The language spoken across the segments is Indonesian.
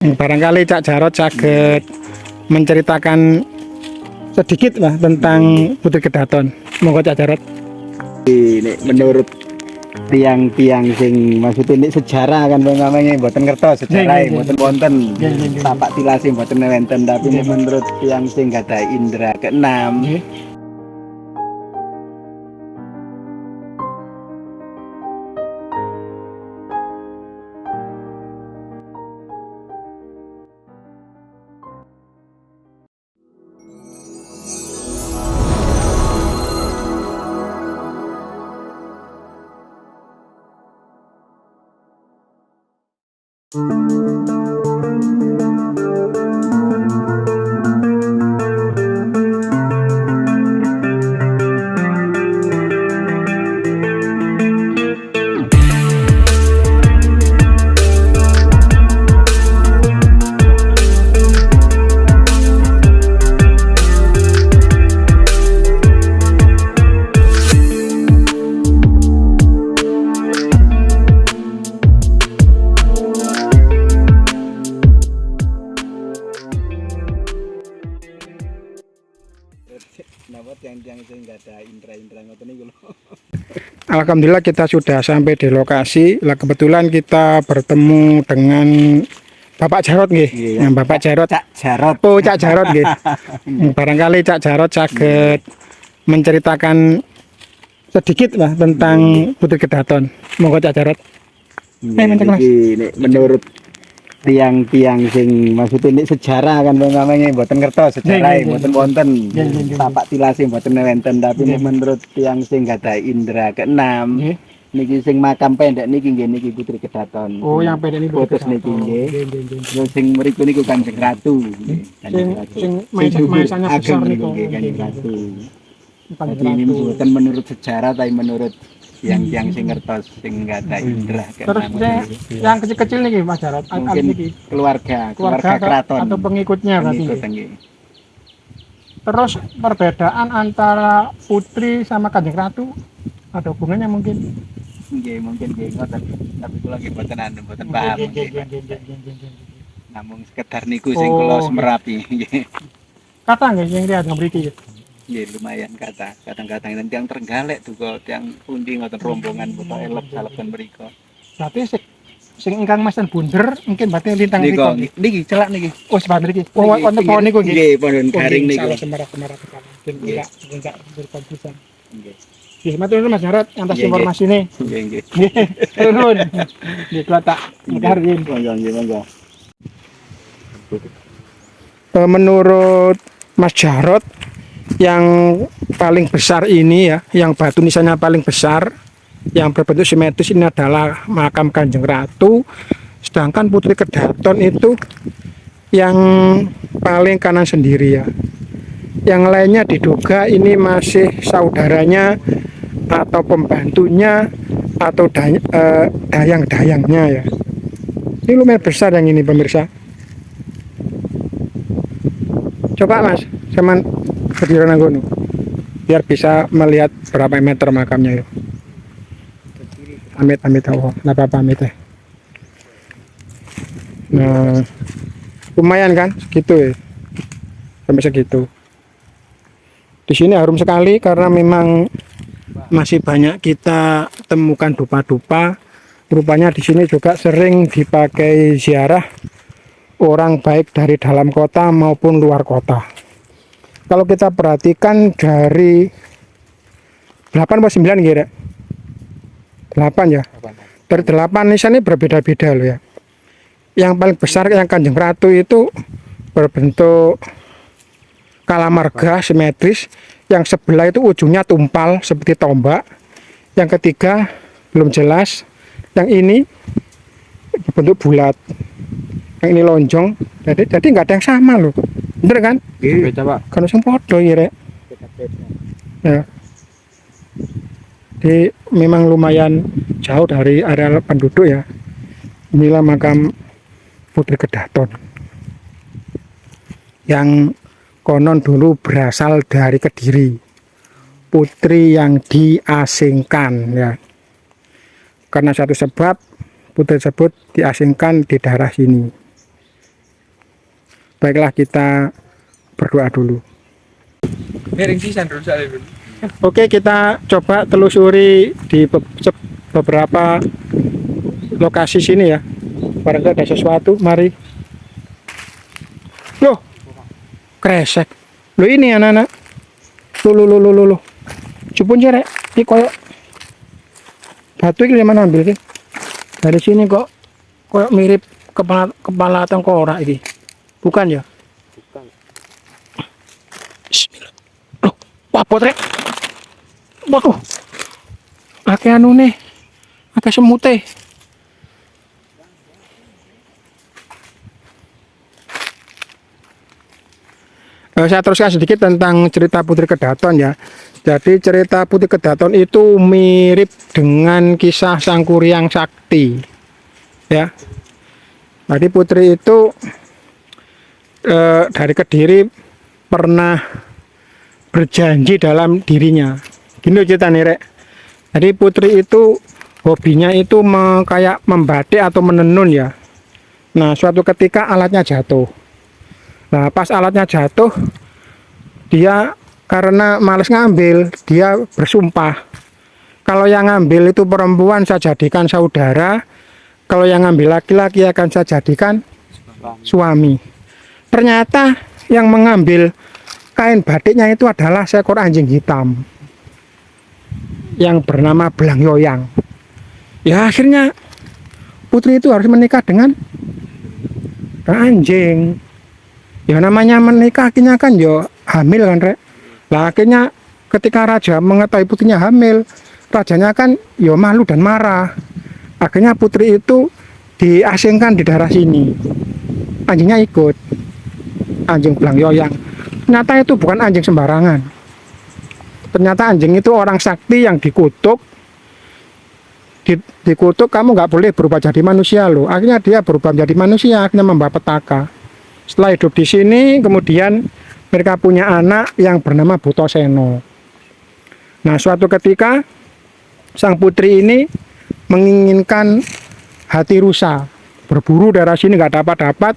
Barangkali Cak Jarot saged menceritakan sedikit lah tentang Putri Kedaton. Monggo Cak Jarot. Ini menurut tiang-tiang sing maksudnya ini sejarah kan namanya mboten ngertos sejarah mboten wonten tapak tilase mboten wonten tapi ini menurut tiang sing gadahi indra keenam. Alhamdulillah kita sudah sampai di lokasi. Lah kebetulan kita bertemu dengan Bapak Jarot nggih. Yang Bapak Jarot. Cak Jarot. Oh, Cak Jarot nggih. Barangkali Cak Jarot saged menceritakan sedikit lah tentang Putri Kedaton. Monggo Cak Jarot. Ini menurut tiang-tiang sing maksudnya ini sejarah kan namanya mboten ngertos sejarah mboten wonten tapak tilase mboten wonten tapi ini menurut tiang sing gadahi indra keenam niki sing makam pendek niki nggih niki Putri Kedaton. Oh, yang pendek niki Putri niki nggih. Sing mriku niku Kanjeng Ratu. Sing maisanya besar niku Kanjeng Ratu. Jadi ini bukan menurut sejarah tapi menurut yang sing ngertos sing gadahi indra keenam. Terus yang kecil-kecil niki Mas Jarot, mungkin keluarga keraton atau pengikutnya berarti. Terus perbedaan antara Putri sama Kanjeng Ratu ada hubungannya mungkin? Nggih, mungkin nggih ngoten. Tapi kula nggih mboten paham nggih. Namung sekedar niku sing kula semerapi nggih. Kata nggih sing lihat ngriki. Nggih, lumayan kata. Kadang-kadang enten tiyang Trenggalek tuh tiyang pundi ngoten rombongan foto elep saleben mriku. Berarti sing ingkang mesen bunder mungkin berarti lintang niku. Niki celak niki. Oh, sebentar niki. Oh, wonten pohon niku nggih. Nggih, pohon garing niku. Semarak-semarak mungkin enggak berkonfusan. Nggih. Nggih, matur nuwun Mas Jarot atas informasi ini. Nggih, nggih. Turun. Nggih, kula tak ngargain. Monggo, nggih, monggo. Menurut Mas Jarot yang paling besar ini ya, yang batu nisannya paling besar, yang berbentuk simetris ini adalah makam Kanjeng Ratu. Sedangkan Putri Kedaton itu yang paling kanan sendiri ya. Yang lainnya diduga ini masih saudaranya atau pembantunya atau dayang-dayangnya ya. Ini lumayan besar yang ini pemirsa. Coba Mas, cuman berdiri nanggono biar bisa melihat berapa meter makamnya yuk. Amit Allah, napa pamit ya. Nah, lumayan kan segitu ya, sampai segitu. Di sini harum sekali karena memang masih banyak kita temukan dupa-dupa. Rupanya di sini juga sering dipakai ziarah orang baik dari dalam kota maupun luar kota. Kalau kita perhatikan dari 8 atau 9 kira 8 ya. Dari 8 nisan ini berbeda-beda loh ya. Yang paling besar yang Kanjeng Ratu itu berbentuk kalamarga simetris. Yang sebelah itu ujungnya tumpal seperti tombak. Yang ketiga belum jelas. Yang ini berbentuk bulat. Yang ini lonjong. Jadi nggak ada yang sama loh. Bener kan? Beda, Pak. Kan sing padha ya, Rek. Ya. Jadi memang lumayan jauh dari area penduduk ya. Inilah makam Putri Kedaton. Yang konon dulu berasal dari Kediri. Putri yang diasingkan ya. Karena satu sebab putri tersebut diasingkan di daerah sini. Baiklah, kita berdoa dulu. Oke, kita coba telusuri di beberapa lokasi sini ya. Barangkali ada sesuatu, mari. Loh, kresek. Loh ini anak-anak. Loh. Cupun cerek. Ini koyok batu ini mana ambil sih? Dari sini kok koyok mirip kepala tengkorak ini. Bukan ya? Bukan. Bismillah. Loh, wapot rek. Waduh. Akeh anu nih. Akeh semute. Saya teruskan sedikit tentang cerita Putri Kedaton ya. Jadi cerita Putri Kedaton itu mirip dengan kisah Sang Kuryang Sakti ya. Jadi Putri itu dari Kediri pernah berjanji dalam dirinya. Gini ceritanya rek. Jadi Putri itu hobinya itu kayak membatik atau menenun ya. Nah suatu ketika alatnya jatuh. Nah pas alatnya jatuh, dia karena males ngambil, dia bersumpah kalau yang ngambil itu perempuan saya jadikan saudara, kalau yang ngambil laki-laki akan saya jadikan suami. Ternyata yang mengambil kain batiknya itu adalah seekor anjing hitam yang bernama Belang Yoyang. Ya akhirnya Putri itu harus menikah dengan anjing. Ya namanya menikah akhirnya kan yo hamil kan rek. Lah akhirnya ketika raja mengetahui putrinya hamil, rajanya kan yo malu dan marah. Akhirnya Putri itu diasingkan di daerah sini. Anjingnya ikut. Anjing Belang Yoyang. Ternyata itu bukan anjing sembarangan. Ternyata anjing itu orang sakti yang dikutuk. Dikutuk kamu nggak boleh berubah jadi manusia loh. Akhirnya dia berubah menjadi manusia, akhirnya membawa petaka. Setelah hidup di sini, kemudian mereka punya anak yang bernama Butasena. Nah, suatu ketika sang putri ini menginginkan hati rusa, berburu daerah sini nggak dapat.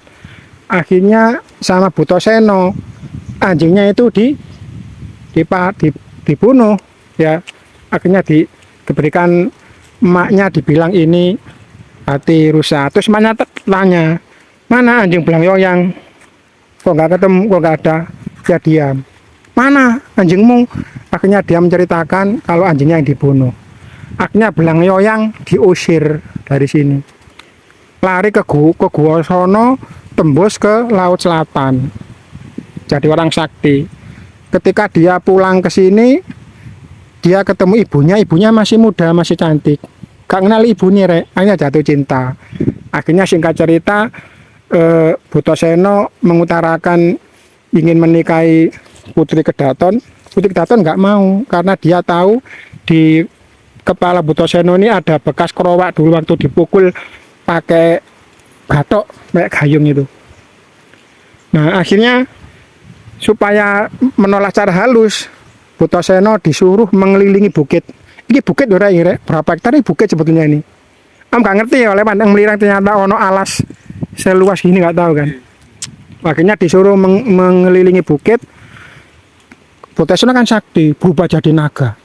Akhirnya sama Butasena, anjingnya itu dibunuh, ya. Akhirnya diberikan emaknya, dibilang ini hati rusa. Terus emaknya tanya, mana anjing Belang Yoyang? Kok nggak ketemu, kok nggak ada? Ya diam. Mana anjingmu? Akhirnya dia menceritakan kalau anjingnya yang dibunuh. Akhirnya Belang Yoyang diusir dari sini. Lari ke gua sono, tembus ke Laut Selatan. Jadi orang sakti. Ketika dia pulang ke sini, dia ketemu ibunya masih muda, masih cantik. Gak kenal ibunya rek, akhirnya jatuh cinta. Akhirnya singkat cerita, Butasena mengutarakan ingin menikahi Putri Kedaton. Putri Kedaton nggak mau karena dia tahu di kepala Butasena ini ada bekas kerowak dulu waktu dipukul pakai batok kayak gayung itu. Nah akhirnya supaya menolak cara halus, Butasena disuruh mengelilingi bukit. Ini bukit udah ini berapa hektar ini bukit sebetulnya ini. Nggak ngerti ya, oleh pandang melirang ternyata ono alas seluas ini nggak tahu kan. Akhirnya disuruh mengelilingi bukit. Butasena kan sakti, berubah jadi naga.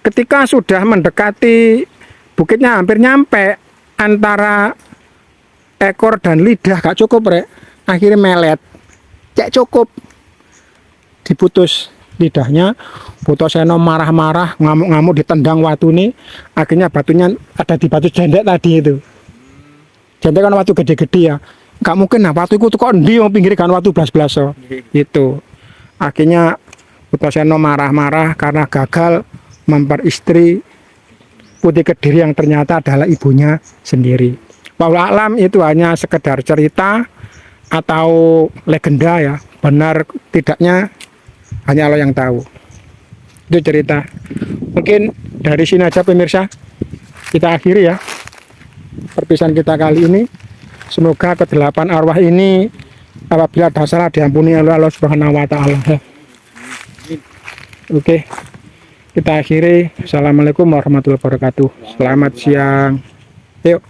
Ketika sudah mendekati bukitnya hampir nyampe, antara ekor dan lidah gak cukup rek. Akhirnya melet, cek cukup, diputus lidahnya. Butasena marah-marah, ngamuk-ngamuk, ditendang watu nih. Akhirnya batunya ada di batu jendek tadi itu. Jendek kan watu gede-gede ya. Gak mungkin nah watu itu kok endi wong pinggir kan watu blas-blas so. Itu. Akhirnya Butasena marah-marah karena gagal memperistri Putri Kediri yang ternyata adalah ibunya sendiri. Wallahu alam itu hanya sekedar cerita atau legenda ya. Benar tidaknya hanya Allah yang tahu. Itu cerita. Mungkin dari sini aja pemirsa. Kita akhiri ya perpisahan kita kali ini. Semoga kedelapan arwah ini apabila ada salah diampuni oleh Allah Subhanahu wa taala. Oke. Kita akhiri. Assalamualaikum warahmatullahi wabarakatuh. Selamat siang. Yuk.